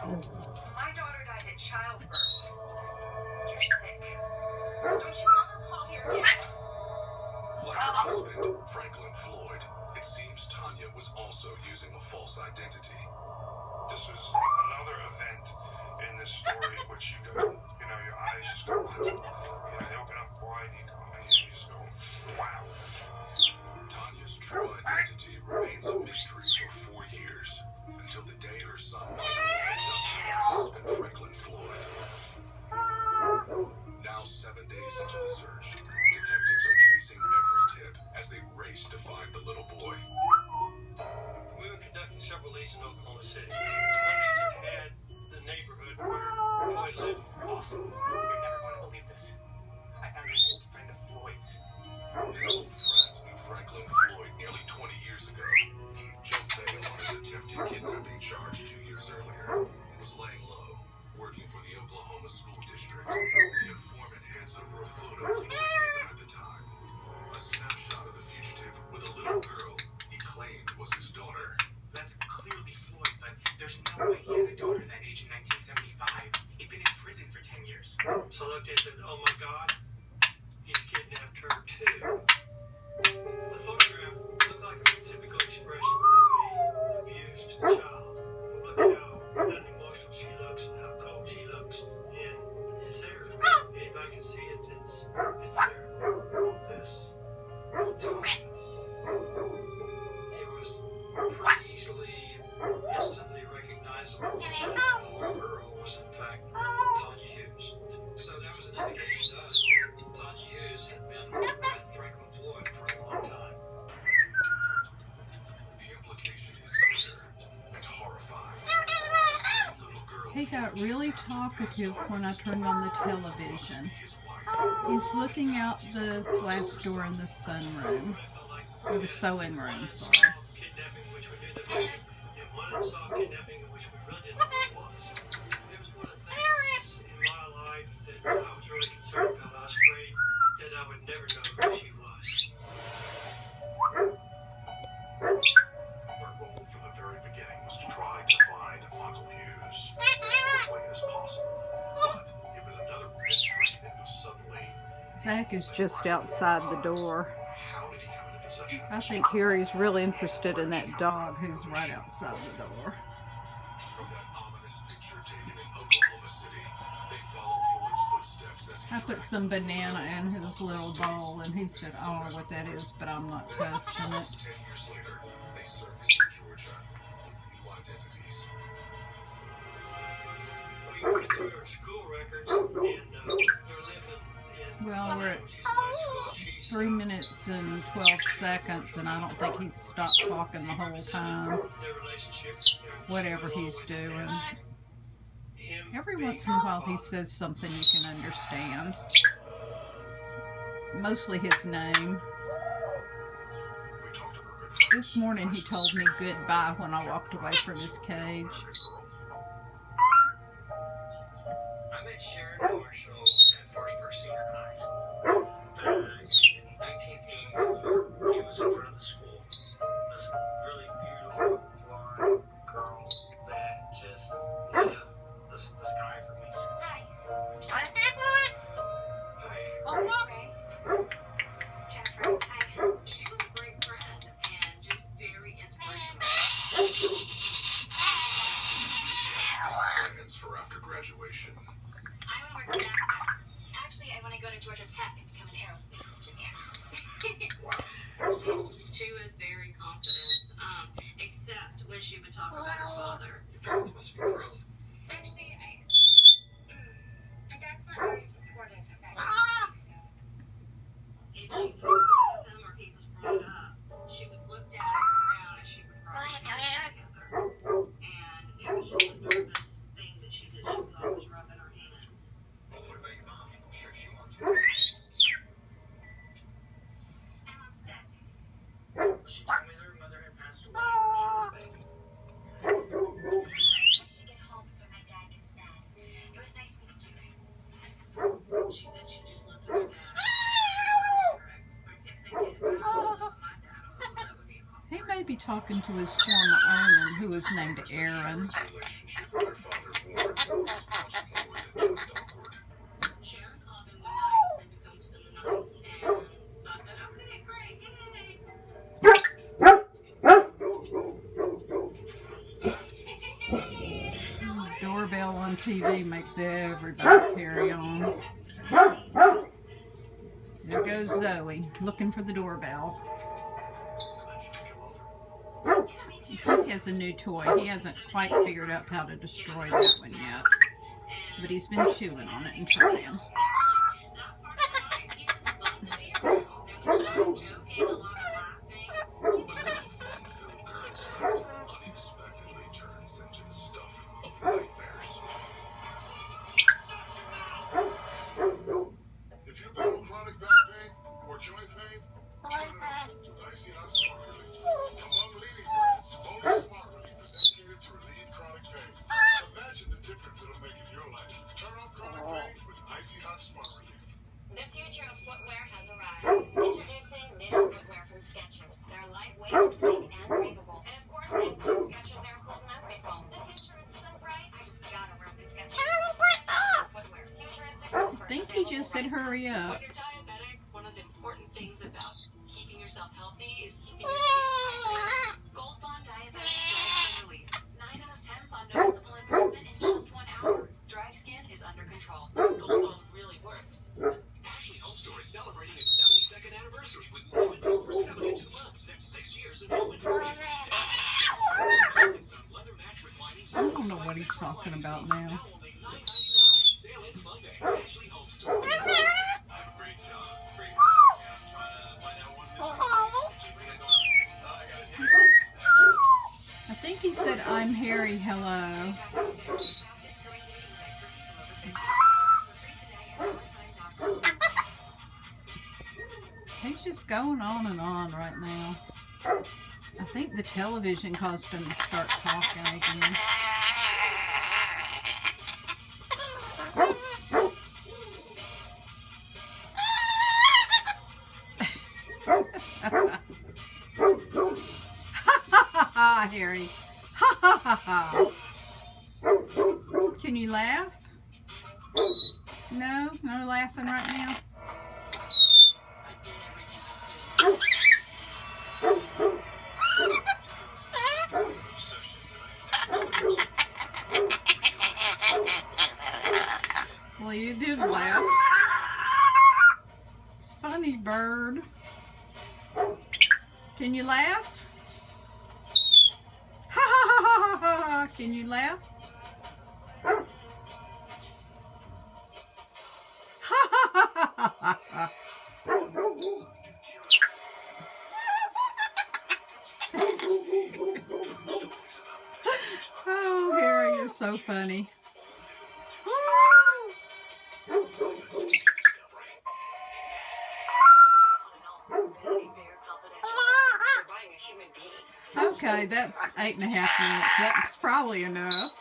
My daughter died at childbirth. You're sick. Don't you ever call here again. Like her husband, Franklin Floyd, it seems Tanya was also using a false identity. This was another event in this story which you go, your eyes just go, they open up wide and you just go, wow. Tanya's true identity remains a mystery for 4 years, until the day her son Michael was abducted by her husband Franklin Floyd. Now 7 days into the search, detectives are chasing every tip as they race to find the little boy. We were conducting several leads in Oklahoma City. One agent had the neighborhood where Floyd lived. Awesome. You're never going to believe this. I found an old friend of Floyd's. His old friend knew Franklin Floyd nearly 20 years ago. He jumped bail on his attempted kidnapping charge 2 years earlier and was laying low, working for the Oklahoma School District. The informant hands over a photo Floyd gave him at the time. A snapshot of the fugitive with a little girl he claimed was his daughter. That's clearly Floyd, but there's no way he had a daughter that age in 1975. He'd been in prison for 10 years. So I looked and said, oh my God, he's kidnapped her too. The photograph looked like a typical expression of an abused child. Look at how unemotional she looks and how cold she looks. And it's there. Anybody can see it, it's there. This is Tanya. It was pretty easily, instantly recognizable that the little girl was in fact Tanya Hughes. So that was an indication to us that Tanya Hughes had been with Franklin Floyd for a long time. The implication is clear and horrifying. Little girl He got really talkative when I turned on the television. his wife. He's looking out the glass door in the sunroom, or the sewing room, sorry. Kidnapping, which we knew that was, and one saw kidnapping, which we really didn't know what it was. It was one of the things in my life that I was really concerned about. I was afraid that I would never know who she was. Our goal from the very beginning was to try to find Michael Hughes as quickly as possible. But it was another mystery that was suddenly, Zach is just outside the door. how did he come into possession of I this think Harry's really interested in that dog who's right outside the door. From that ominous picture taken in Oklahoma City, they follow Floyd's footsteps as he I put some banana in his little bowl, and he said, I don't know what that is, but I'm not touching it. Almost 10 years later, they surface in Georgia with new identities. We went through her school records, and they're living in. Well, we're at She's in high school. She's 3 minutes and 12 seconds, and I don't think he's stopped talking the whole time, their relationship. whatever he's doing. Him Every being once in a while he her father. says something you can understand. Mostly his name. We talked to her good friends. This morning he told me goodbye when I walked away from his cage. I met Sharon Marshall at Firstburg Senior High. Back in 1984, he was in front of the school. This really beautiful blonde girl that just lit up the sky for me. Hi. Hi. Jennifer. Hi. She was a great friend and just very inspirational. Plans for after graduation. I want to work with NASA. Actually, I want to go to Georgia Tech and become an aerospace engineer. She was very confident, except when she would talk about her father. Your parents must be thrilled. Actually, my dad's not very supportive of that. So. If she talked about him or he was brought up, she would look down at the ground and she would rub her hands together. And it was just a nervous thing that she did. She was always rubbing her hands. Well, what about your mom? I'm sure she wants you. My mom's dead. She told me that her mother had passed away when she was a baby. When she get home before my dad gets mad. It was nice meeting you. She said she just lived with her dad. Correct. I kept thinking about my dad. Although that would be awkward. He may be talking to his former owner, who was named Aaron. Sharon's relationship with her father was much more than just awkward. Sharon called him one night and said to come spend the night. And so I said, okay, great, yay. Doorbell on TV makes everybody carry on. There goes Zoe, looking for the doorbell. Glad you could come over. Yeah, me too. Plus he has a new toy. He hasn't quite figured out how to destroy that one yet. But he's been chewing on it and trying. That part of the night, he was fun to be around. There was a lot of joking, a lot of laughing. Until a fun-filled girls' night unexpectedly turns into the stuff of nightmares. If you battle chronic back pain or joint pain, turn it on with Icy Hot Smart Relief. Among leading brands, only Smart Relief is dedicated to relieve chronic pain. Imagine the difference it'll make in your life. Turn off chronic pain with Icy Hot Smart Relief. The future of footwear has arrived. Introducing knitted footwear from Skechers. They're lightweight, sleek, and breathable. And of course, they include Skechers Air Cooled Memory Foam. The future is so bright, I just gotta wear the Skechers. Footwear. Futuristic comfort. I think he just said hurry up. When you're diabetic, one of the important things about keeping yourself healthy is keeping your skin hydrated. Gold Bond Diabetic Dry Skin Relief. 9 out of 10 saw noticeable improvement in just 1 hour. Dry skin is under control. Gold Bond really works. Ashley Home Store is celebrating its 72nd anniversary with no interest for 72 months. That's 6 years of no interest payments. Some leather match reclining I don't know what he's talking about now. now only $9.99. Sale ends Monday. Ashley Home Store. Great job. Great job. I'm trying to find out one this week. I got it. I think he said, I'm Harry, hello. He's just going on and on right now. I think the television caused him to start talking again. Harry. Can you laugh? No? No laughing right now? I did everything I could. Well, you did laugh. Funny bird. Can you laugh? Ha ha ha ha ha ha. Can you laugh? Ha ha ha ha ha ha. Oh, Harry, you're so funny. Okay, that's 8.5 minutes. That's probably enough.